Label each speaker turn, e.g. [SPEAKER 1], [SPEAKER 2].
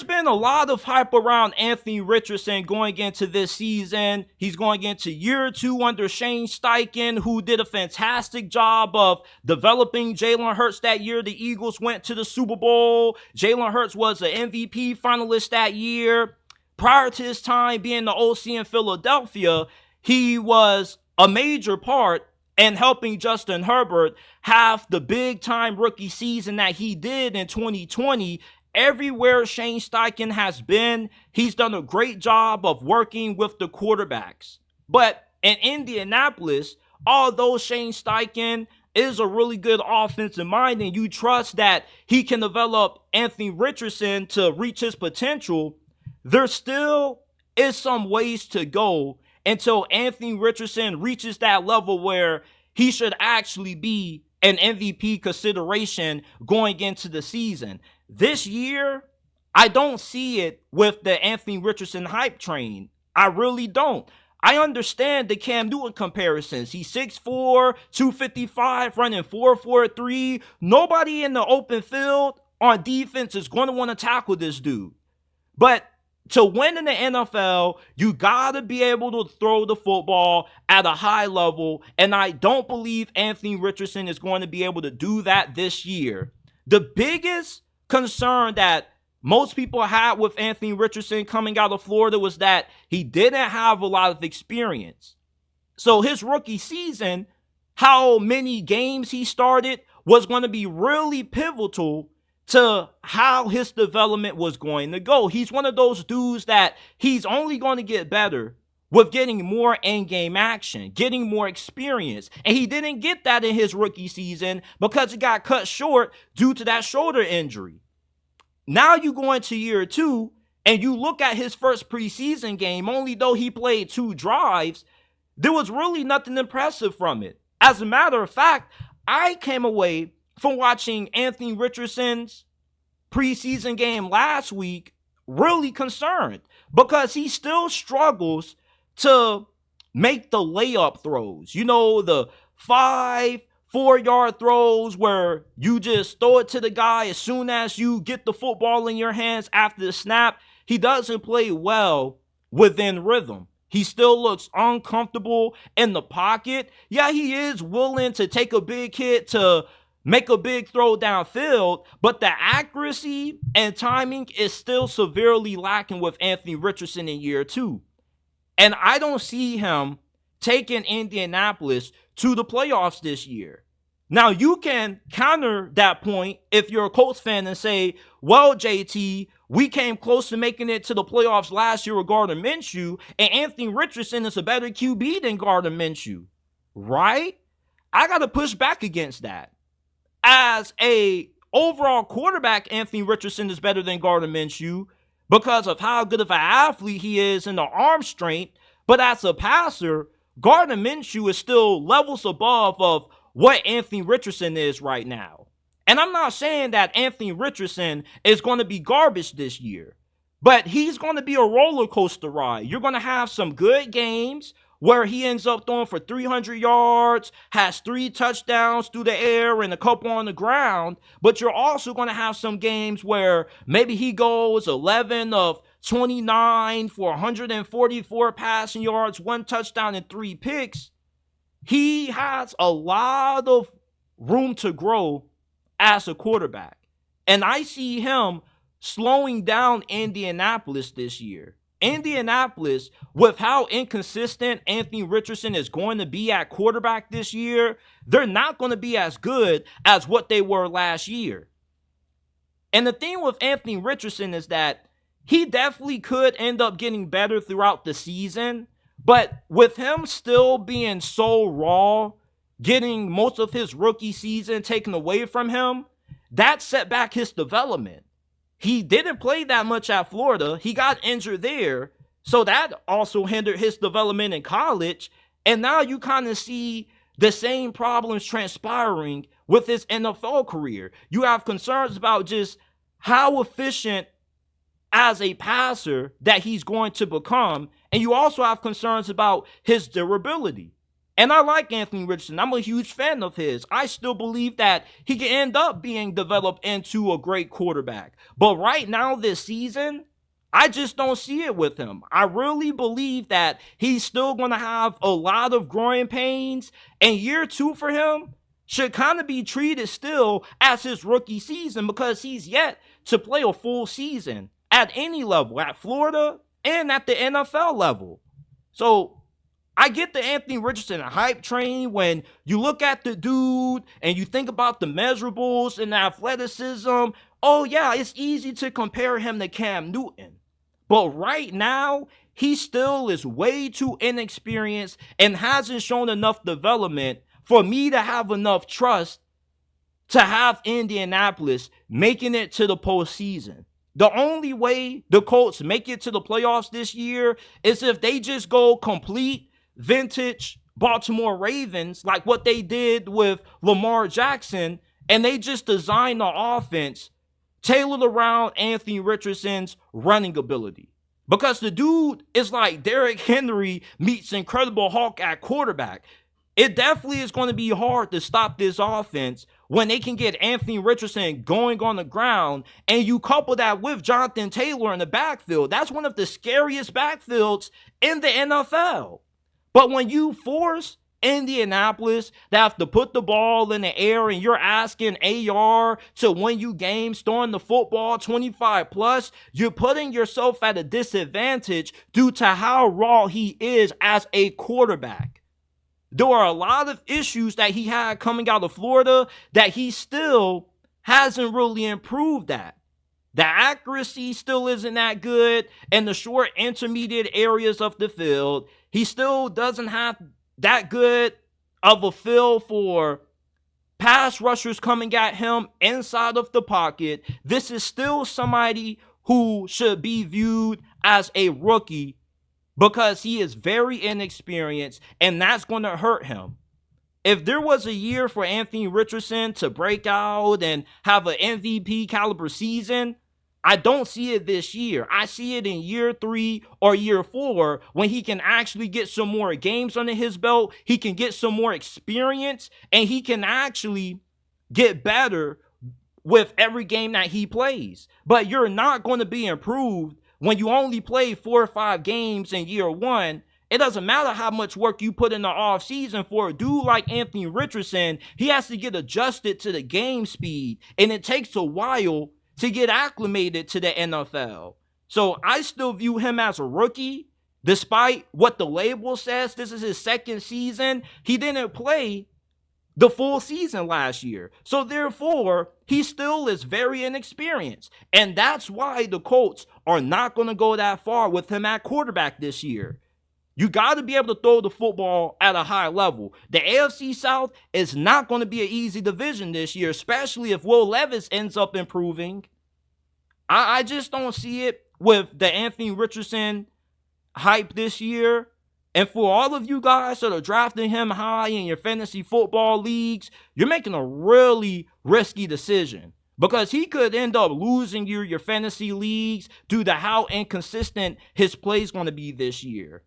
[SPEAKER 1] there's been a lot of hype around Anthony Richardson going into this season. He's going into year 2 under Shane Steichen, who did a fantastic job of developing Jalen Hurts that year. The Eagles went to the Super Bowl. Jalen Hurts was an MVP finalist that year. Prior to his time being the OC in Philadelphia, he was a major part in helping Justin Herbert have the big-time rookie season that he did in 2020. Everywhere Shane Steichen has been, he's done a great job of working with the quarterbacks. But in Indianapolis, although Shane Steichen is a really good offensive mind and you trust that he can develop Anthony Richardson to reach his potential, there still is some ways to go until Anthony Richardson reaches that level where he should actually be an MVP consideration going into the season. This year, I don't see it with the Anthony Richardson hype train. I really don't. I understand the Cam Newton comparisons. He's 6'4", 255, running 4.43. Nobody in the open field on defense is going to want to tackle this dude. But to win in the NFL, you got to be able to throw the football at a high level, and I don't believe Anthony Richardson is going to be able to do that this year. The biggest concern that most people had with Anthony Richardson coming out of Florida was that he didn't have a lot of experience. So his rookie season, how many games he started was going to be really pivotal to how his development was going to go. He's one of those dudes that he's only going to get better with getting more in-game action, getting more experience. And he didn't get that in his rookie season because it got cut short due to that shoulder injury. Now you go into year 2 and you look at his first preseason game, only though he played 2 drives, there was really nothing impressive from it. As a matter of fact, I came away from watching Anthony Richardson's preseason game last week really concerned because he still struggles to make the layup throws. You know, the 4-yard throws where you just throw it to the guy as soon as you get the football in your hands after the snap. He doesn't play well within rhythm. He still looks uncomfortable in the pocket. Yeah, he is willing to take a big hit to make a big throw downfield, but the accuracy and timing is still severely lacking with Anthony Richardson in year 2. And I don't see him taking Indianapolis to the playoffs this year. Now, you can counter that point if you're a Colts fan and say, well, JT, we came close to making it to the playoffs last year with Gardner Minshew, and Anthony Richardson is a better QB than Gardner Minshew, right? I got to push back against that. As a overall quarterback, Anthony Richardson is better than Gardner Minshew because of how good of an athlete he is in the arm strength. But as a passer, Gardner Minshew is still levels above of what Anthony Richardson is right now. And I'm not saying that Anthony Richardson is going to be garbage this year, but he's going to be a roller coaster ride. You're going to have some good games where he ends up throwing for 300 yards, has 3 touchdowns through the air and a couple on the ground. But you're also going to have some games where maybe he goes 11 of 29 for 144 passing yards, 1 touchdown and 3 picks. He has a lot of room to grow as a quarterback. And I see him slowing down Indianapolis this year. Indianapolis, with how inconsistent Anthony Richardson is going to be at quarterback this year, they're not going to be as good as what they were last year. And the thing with Anthony Richardson is that he definitely could end up getting better throughout the season, but with him still being so raw, getting most of his rookie season taken away from him, that set back his development. He didn't play that much at Florida. He got injured there. So that also hindered his development in college. And now you kind of see the same problems transpiring with his NFL career. You have concerns about just how efficient as a passer that he's going to become. And you also have concerns about his durability. And I like Anthony Richardson. I'm a huge fan of his. I still believe that he can end up being developed into a great quarterback. But right now this season, I just don't see it with him. I really believe that he's still going to have a lot of growing pains. And year 2 for him should kind of be treated still as his rookie season, because he's yet to play a full season at any level, at Florida and at the NFL level. So I get the Anthony Richardson hype train when you look at the dude and you think about the measurables and the athleticism. Oh yeah, it's easy to compare him to Cam Newton. But right now, he still is way too inexperienced and hasn't shown enough development for me to have enough trust to have Indianapolis making it to the postseason. The only way the Colts make it to the playoffs this year is if they just go complete vintage Baltimore Ravens, like what they did with Lamar Jackson, and they just design the offense tailored around Anthony Richardson's running ability. Because the dude is like Derrick Henry meets Incredible Hulk at quarterback. It definitely is going to be hard to stop this offense when they can get Anthony Richardson going on the ground, and you couple that with Jonathan Taylor in the backfield. That's one of the scariest backfields in the NFL. But when you force Indianapolis to have to put the ball in the air and you're asking AR to win you games throwing the football 25 plus, you're putting yourself at a disadvantage due to how raw he is as a quarterback. There are a lot of issues that he had coming out of Florida that he still hasn't really improved at. The accuracy still isn't that good in the short intermediate areas of the field. He still doesn't have that good of a feel for pass rushers coming at him inside of the pocket. This is still somebody who should be viewed as a rookie because he is very inexperienced, and that's going to hurt him. If there was a year for Anthony Richardson to break out and have an MVP caliber season, I don't see it this year. I see it in year 3 or year 4 when he can actually get some more games under his belt, he can get some more experience, and he can actually get better with every game that he plays. But you're not going to be improved when you only play 4 or 5 games in year 1. It doesn't matter how much work you put in the offseason for a dude like Anthony Richardson. He has to get adjusted to the game speed, and it takes a while to get acclimated to the NFL. So I still view him as a rookie, despite what the label says. This is his 2nd season. He didn't play the full season last year. So therefore, he still is very inexperienced. And that's why the Colts are not going to go that far with him at quarterback this year. You got to be able to throw the football at a high level. The AFC South is not going to be an easy division this year, especially if Will Levis ends up improving. I just don't see it with the Anthony Richardson hype this year. And for all of you guys that are drafting him high in your fantasy football leagues, you're making a really risky decision, because he could end up losing your fantasy leagues due to how inconsistent his play is going to be this year.